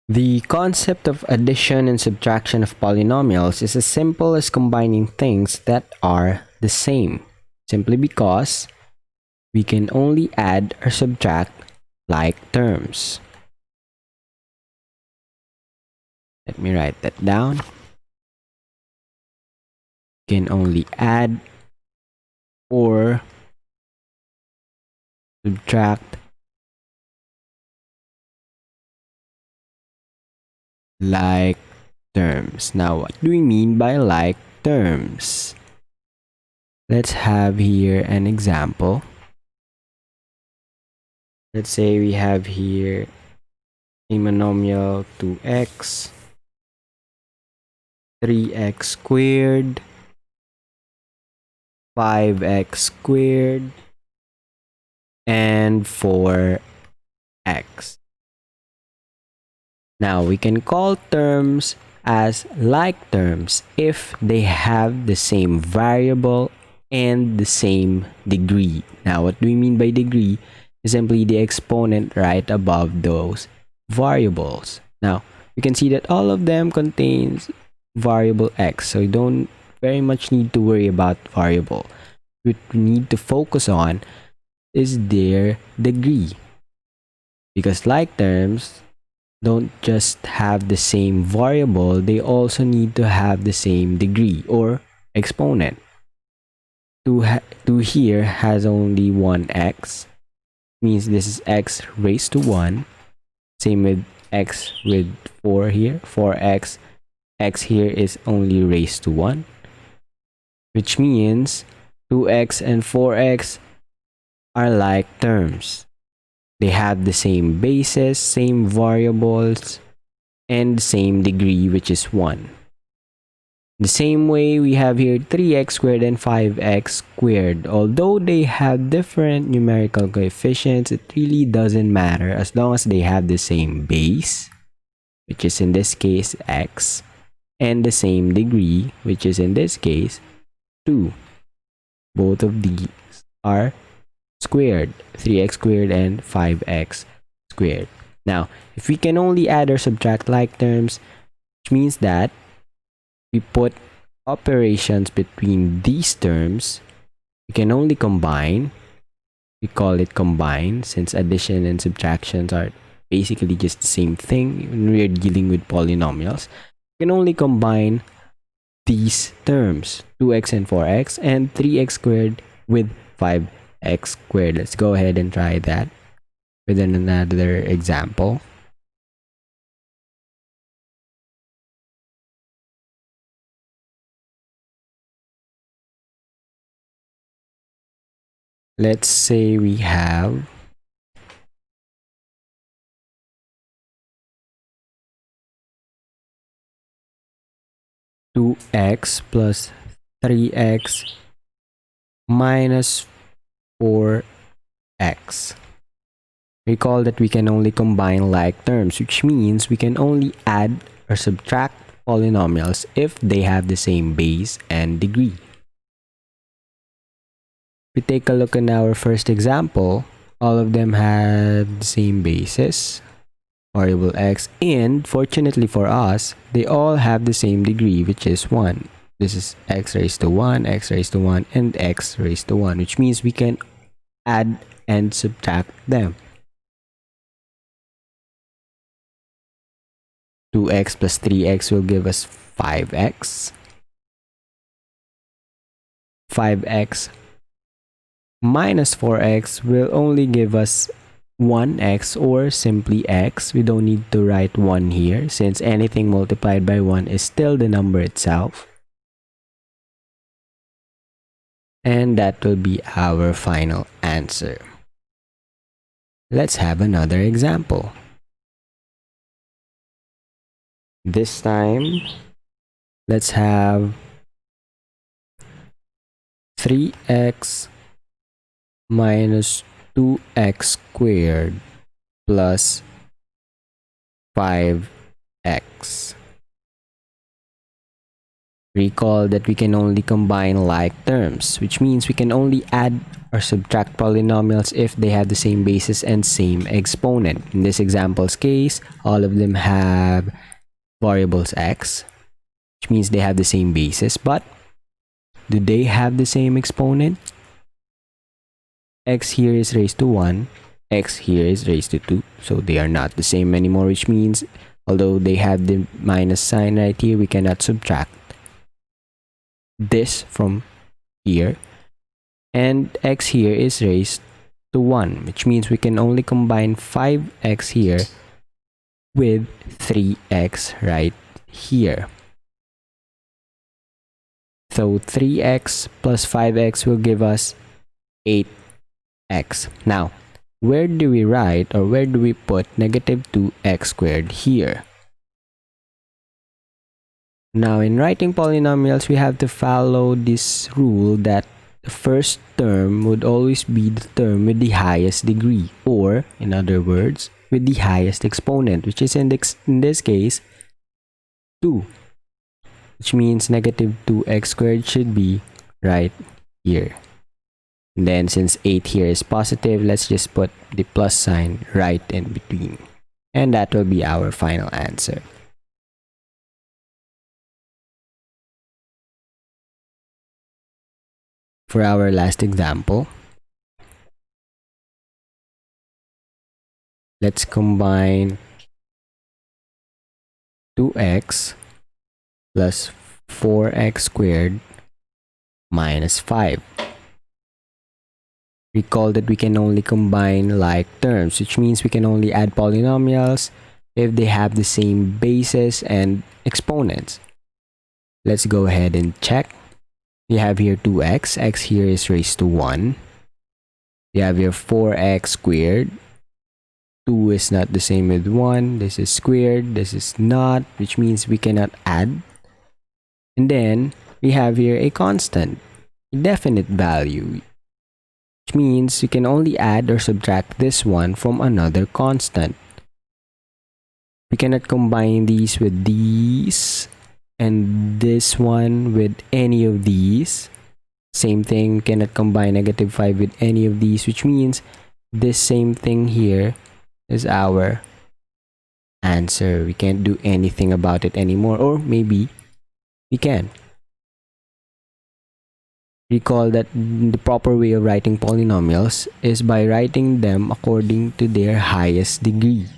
The concept of addition and subtraction of polynomials is as simple as combining things that are the same, simply because we can only add or subtract like terms. Let me write that down. We can only add or subtract like terms. Now, what do we mean by like terms? Let's have here an example. Let's say we have here a monomial 2x, 3x squared, 5x squared, and 4x. Now we can call terms as like terms if they have the same variable and the same degree. Now what do we mean by degree? Is simply the exponent right above those variables. Now you can see that all of them contains variable x, so you don't very much need to worry about variable. What we need to focus on is their degree, because like terms don't just have the same variable, they also need to have the same degree or exponent. 2 here has only one x, means this is x raised to 1. Same with x with 4 here. 4x, x here is only raised to 1, which means 2x and 4x are like terms. They have the same basis, same variables, and same degree, which is 1. The same way, we have here 3x squared and 5x squared. Although they have different numerical coefficients, it really doesn't matter as long as they have the same base, which is in this case x, and the same degree, which is in this case 2. Both of these are squared, 3x squared and 5x squared. Now, if we can only add or subtract like terms, which means that we put operations between these terms, we can only combine. We call it combine since addition and subtractions are basically just the same thing when we're dealing with polynomials. We can only combine these terms, 2x and 4x, and 3x squared with 5x squared. Let's go ahead and try that with another example. Let's say we have 2x plus 3x minus 4x. Recall that we can only combine like terms, which means we can only add or subtract polynomials if they have the same base and degree. If we take a look at our first example, all of them have the same basis, variable x, and fortunately for us, they all have the same degree, which is 1. This is x raised to 1, x raised to 1, and x raised to 1, which means we can add and subtract them. 2x plus 3x will give us 5x. 5x minus 4x will only give us 1x or simply x. We don't need to write 1 here since anything multiplied by 1 is still the number itself. And that will be our final answer. Let's have another example. This time, let's have 3x minus 2x squared plus 5x. Recall that we can only combine like terms, which means we can only add or subtract polynomials if they have the same basis and same exponent. In this example's case, all of them have variables x, which means they have the same basis, but do they have the same exponent? X here is raised to 1, x here is raised to 2, so they are not the same anymore, which means although they have the minus sign right here, we cannot subtract this from here, and x here is raised to 1, which means we can only combine 5x here with 3x right here. So 3x plus 5x will give us 8x. Now, where do we write or where do we put negative 2x squared here? Now, in writing polynomials, we have to follow this rule that the first term would always be the term with the highest degree, or, in other words, with the highest exponent, which is in this case, 2. Which means negative 2x squared should be right here. And then since 8 here is positive, let's just put the plus sign right in between. And that will be our final answer. For our last example, let's combine 2x plus 4x squared minus 5. Recall that we can only combine like terms, which means we can only add polynomials if they have the same basis and exponents. Let's go ahead and check. We have here 2x, x here is raised to 1. We have here 4x squared. 2 is not the same with 1. This is squared, this is not, which means we cannot add. And then we have here a constant, a definite value, which means you can only add or subtract this one from another constant. We cannot combine these with these and this one with any of these. Same thing, cannot combine negative 5 with any of these, which means this same thing here is our answer. We can't do anything about it anymore, or maybe we can. Recall that the proper way of writing polynomials is by writing them according to their highest degree.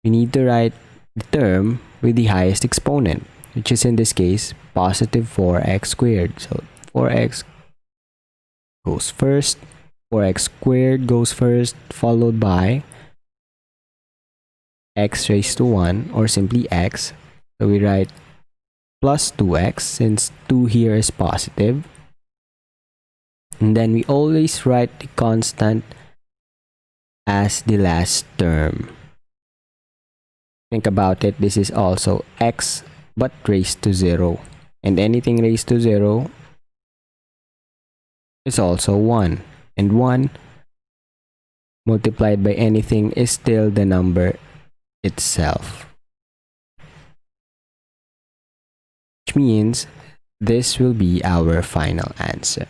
We need to write the term with the highest exponent, which is in this case positive 4x squared. So 4x goes first, 4x squared goes first, followed by x raised to 1, or simply x. So we write plus 2x since 2 here is positive. And then we always write the constant as the last term. Think about it, this is also x but raised to 0. And anything raised to 0 is also 1. And 1 multiplied by anything is still the number itself. Which means this will be our final answer.